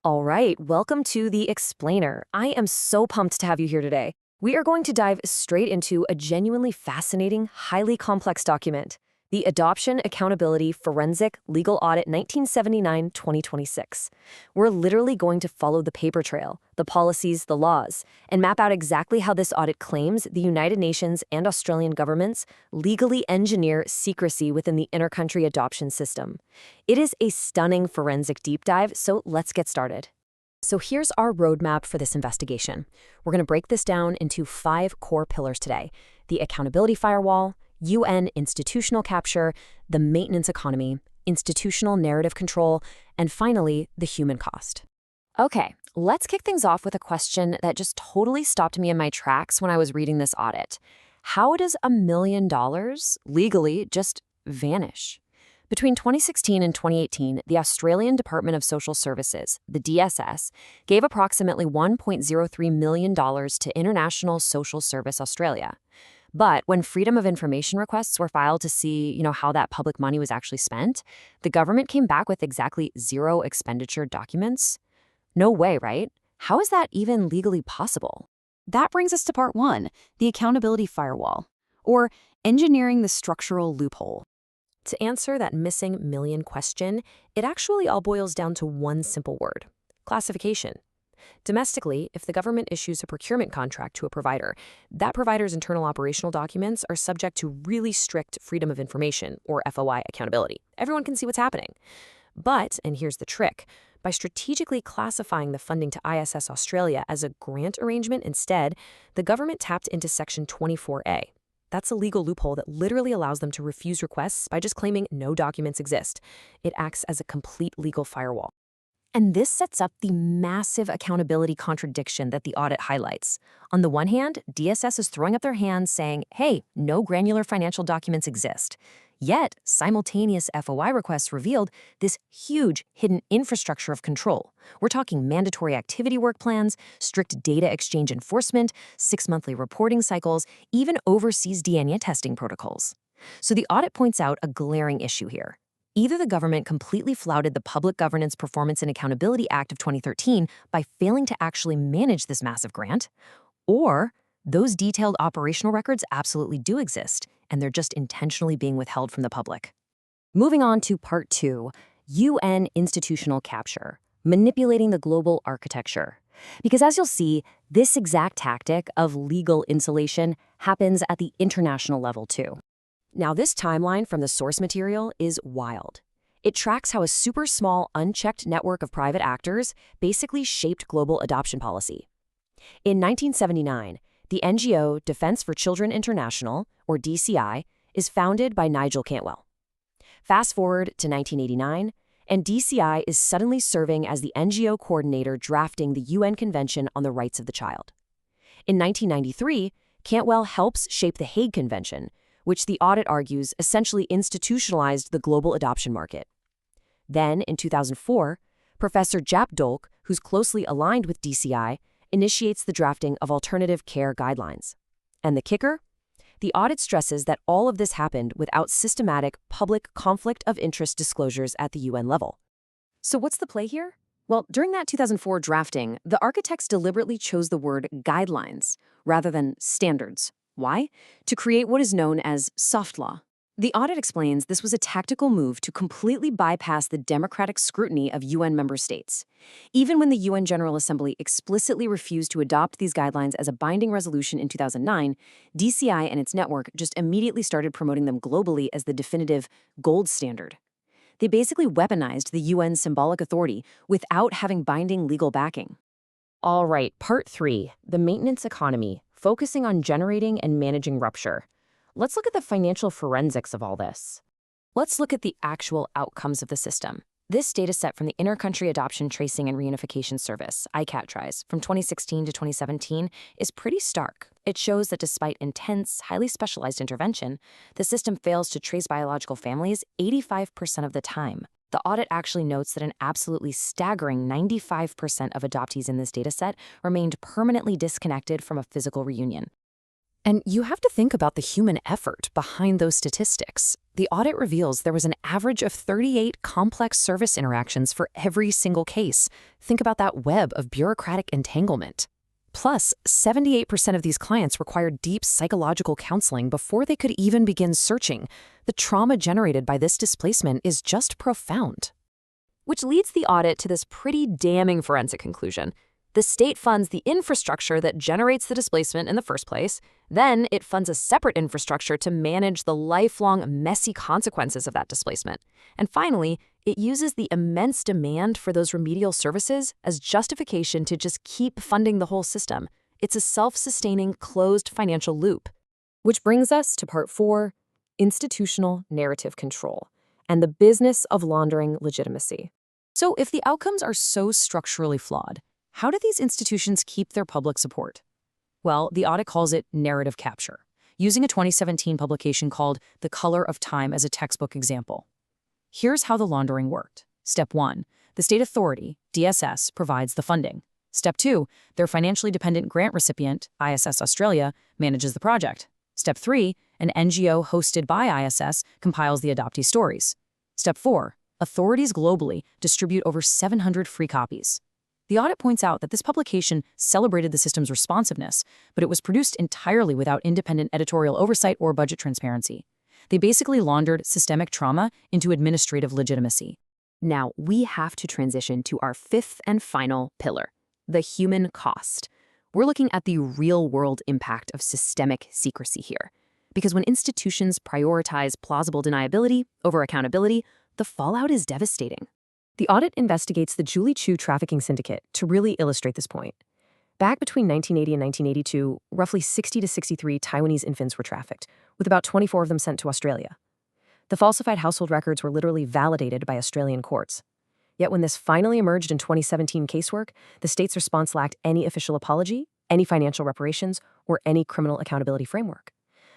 All right, welcome to The Explainer. I am so pumped to have you here today. We are going to dive straight into a genuinely fascinating, highly complex document, the Adoption Accountability Forensic Legal Audit 1979-2026. We're literally going to follow the paper trail, the policies, the laws, and map out exactly how this audit claims the United Nations and Australian governments legally engineer secrecy within the intercountry adoption system. It is a stunning forensic deep dive, so let's get started. So here's our roadmap for this investigation. We're going to break this down into 5 core pillars today: the accountability firewall, UN institutional capture, the maintenance economy, institutional narrative control, and finally, the human cost. Okay, let's kick things off with a question that just totally stopped me in my tracks when I was reading this audit. How does $1 million legally just vanish? Between 2016 and 2018, the Australian Department of Social Services, the DSS, gave approximately $1.03 million to International Social Service Australia. But when Freedom of Information requests were filed to see, how that public money was actually spent, the government came back with exactly 0 expenditure documents. No way, right? How is that even legally possible? That brings us to part 1, the accountability firewall, or engineering the structural loophole. To answer that missing million question, it actually all boils down to one simple word: classification. Domestically, if the government issues a procurement contract to a provider, that provider's internal operational documents are subject to really strict Freedom of Information, or FOI, accountability. Everyone can see what's happening. But, and here's the trick, by strategically classifying the funding to ISS Australia as a grant arrangement instead, the government tapped into Section 24A. That's a legal loophole that literally allows them to refuse requests by just claiming no documents exist. It acts as a complete legal firewall. And this sets up the massive accountability contradiction that the audit highlights. On the one hand, DSS is throwing up their hands saying, hey, no granular financial documents exist. Yet, simultaneous FOI requests revealed this huge hidden infrastructure of control. We're talking mandatory activity work plans, strict data exchange enforcement, 6-monthly reporting cycles, even overseas DNA testing protocols. So the audit points out a glaring issue here. Either the government completely flouted the Public Governance Performance and Accountability Act of 2013 by failing to actually manage this massive grant, or those detailed operational records absolutely do exist, and they're just intentionally being withheld from the public. Moving on to part 2, UN institutional capture, manipulating the global architecture. Because as you'll see, this exact tactic of legal insulation happens at the international level too. Now, this timeline from the source material is wild. It tracks how a super small, unchecked network of private actors basically shaped global adoption policy. In 1979, the NGO Defense for Children International, or DCI, is founded by Nigel Cantwell. Fast forward to 1989, and DCI is suddenly serving as the NGO coordinator drafting the UN Convention on the Rights of the Child. In 1993, Cantwell helps shape the Hague Convention, which the audit argues essentially institutionalized the global adoption market. Then, in 2004, Professor Jap Dolk, who's closely aligned with DCI, initiates the drafting of alternative care guidelines. And the kicker? The audit stresses that all of this happened without systematic public conflict of interest disclosures at the UN level. So what's the play here? Well, during that 2004 drafting, the architects deliberately chose the word guidelines rather than standards. Why? To create what is known as soft law. The audit explains this was a tactical move to completely bypass the democratic scrutiny of UN member states. Even when the UN General Assembly explicitly refused to adopt these guidelines as a binding resolution in 2009, DCI and its network just immediately started promoting them globally as the definitive gold standard. They basically weaponized the UN's symbolic authority without having binding legal backing. All right, part 3, the maintenance economy, focusing on generating and managing rupture. Let's look at the financial forensics of all this. Let's look at the actual outcomes of the system. This data set from the Intercountry Adoption Tracing and Reunification Service, ICATRIS, from 2016 to 2017 is pretty stark. It shows that despite intense, highly specialized intervention, the system fails to trace biological families 85% of the time. The audit actually notes that an absolutely staggering 95% of adoptees in this dataset remained permanently disconnected from a physical reunion. And you have to think about the human effort behind those statistics. The audit reveals there was an average of 38 complex service interactions for every single case. Think about that web of bureaucratic entanglement. Plus, 78% of these clients required deep psychological counseling before they could even begin searching. The trauma generated by this displacement is just profound. Which leads the audit to this pretty damning forensic conclusion. The state funds the infrastructure that generates the displacement in the first place. Then it funds a separate infrastructure to manage the lifelong, messy consequences of that displacement. And finally, it uses the immense demand for those remedial services as justification to just keep funding the whole system. It's a self-sustaining, closed financial loop. Which brings us to part 4, institutional narrative control, and the business of laundering legitimacy. So if the outcomes are so structurally flawed, how do these institutions keep their public support? Well, the audit calls it narrative capture, using a 2017 publication called The Color of Time as a textbook example. Here's how the laundering worked. Step 1, the state authority, DSS, provides the funding. Step 2, their financially dependent grant recipient, ISS Australia, manages the project. Step 3, an NGO hosted by ISS compiles the adoptee stories. Step 4, authorities globally distribute over 700 free copies. The audit points out that this publication celebrated the system's responsiveness, but it was produced entirely without independent editorial oversight or budget transparency. They basically laundered systemic trauma into administrative legitimacy. Now, we have to transition to our 5th and final pillar, the human cost. We're looking at the real-world impact of systemic secrecy here. Because when institutions prioritize plausible deniability over accountability, the fallout is devastating. The audit investigates the Julie Chu trafficking syndicate to really illustrate this point. Back between 1980 and 1982, roughly 60 to 63 Taiwanese infants were trafficked, with about 24 of them sent to Australia. The falsified household records were literally validated by Australian courts. Yet when this finally emerged in 2017 casework, the state's response lacked any official apology, any financial reparations, or any criminal accountability framework.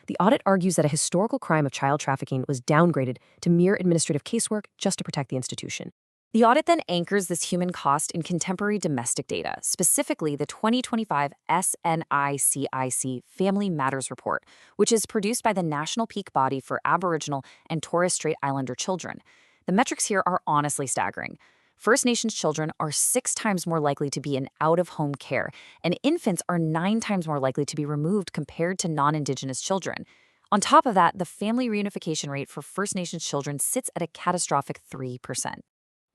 The audit argues that a historical crime of child trafficking was downgraded to mere administrative casework just to protect the institution. The audit then anchors this human cost in contemporary domestic data, specifically the 2025 SNICIC Family Matters Report, which is produced by the National Peak Body for Aboriginal and Torres Strait Islander Children. The metrics here are honestly staggering. First Nations children are 6 times more likely to be in out-of-home care, and infants are 9 times more likely to be removed compared to non-Indigenous children. On top of that, the family reunification rate for First Nations children sits at a catastrophic 3%.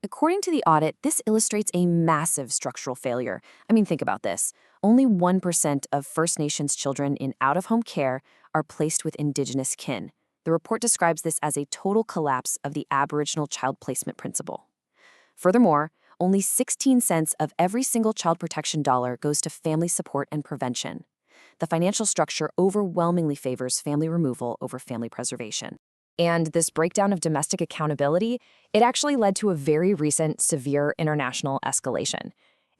According to the audit, this illustrates a massive structural failure. I mean, think about this. Only 1% of First Nations children in out-of-home care are placed with Indigenous kin. The report describes this as a total collapse of the Aboriginal child placement principle. Furthermore, only 16 cents of every single child protection dollar goes to family support and prevention. The financial structure overwhelmingly favors family removal over family preservation. And this breakdown of domestic accountability, it actually led to a very recent severe international escalation.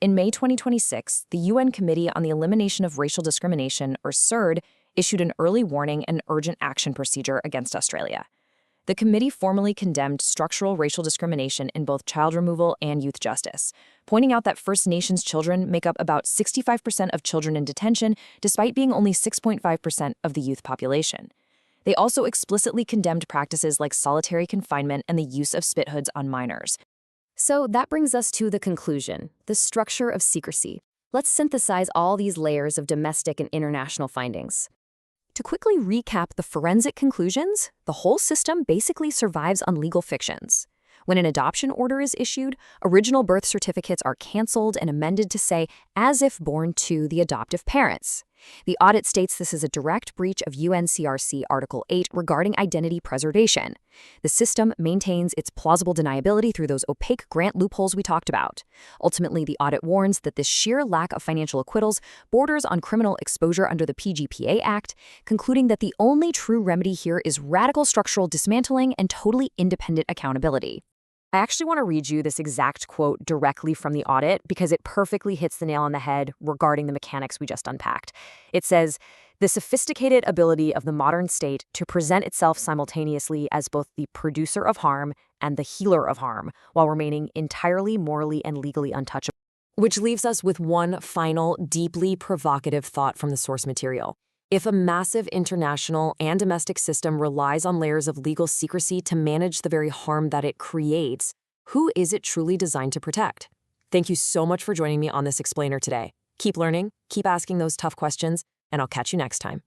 In May 2026, the UN Committee on the Elimination of Racial Discrimination, or CERD, issued an early warning and urgent action procedure against Australia. The committee formally condemned structural racial discrimination in both child removal and youth justice, pointing out that First Nations children make up about 65% of children in detention, despite being only 6.5% of the youth population. They also explicitly condemned practices like solitary confinement and the use of spit hoods on minors. So that brings us to the conclusion, the structure of secrecy. Let's synthesize all these layers of domestic and international findings. To quickly recap the forensic conclusions, the whole system basically survives on legal fictions. When an adoption order is issued, original birth certificates are canceled and amended to say, as if born to the adoptive parents. The audit states this is a direct breach of UNCRC Article 8 regarding identity preservation. The system maintains its plausible deniability through those opaque grant loopholes we talked about. Ultimately, the audit warns that this sheer lack of financial acquittals borders on criminal exposure under the PGPA Act, concluding that the only true remedy here is radical structural dismantling and totally independent accountability. I actually want to read you this exact quote directly from the audit because it perfectly hits the nail on the head regarding the mechanics we just unpacked. It says, "The sophisticated ability of the modern state to present itself simultaneously as both the producer of harm and the healer of harm, while remaining entirely morally and legally untouchable." Which leaves us with one final, deeply provocative thought from the source material. If a massive international and domestic system relies on layers of legal secrecy to manage the very harm that it creates, who is it truly designed to protect? Thank you so much for joining me on this explainer today. Keep learning, keep asking those tough questions, and I'll catch you next time.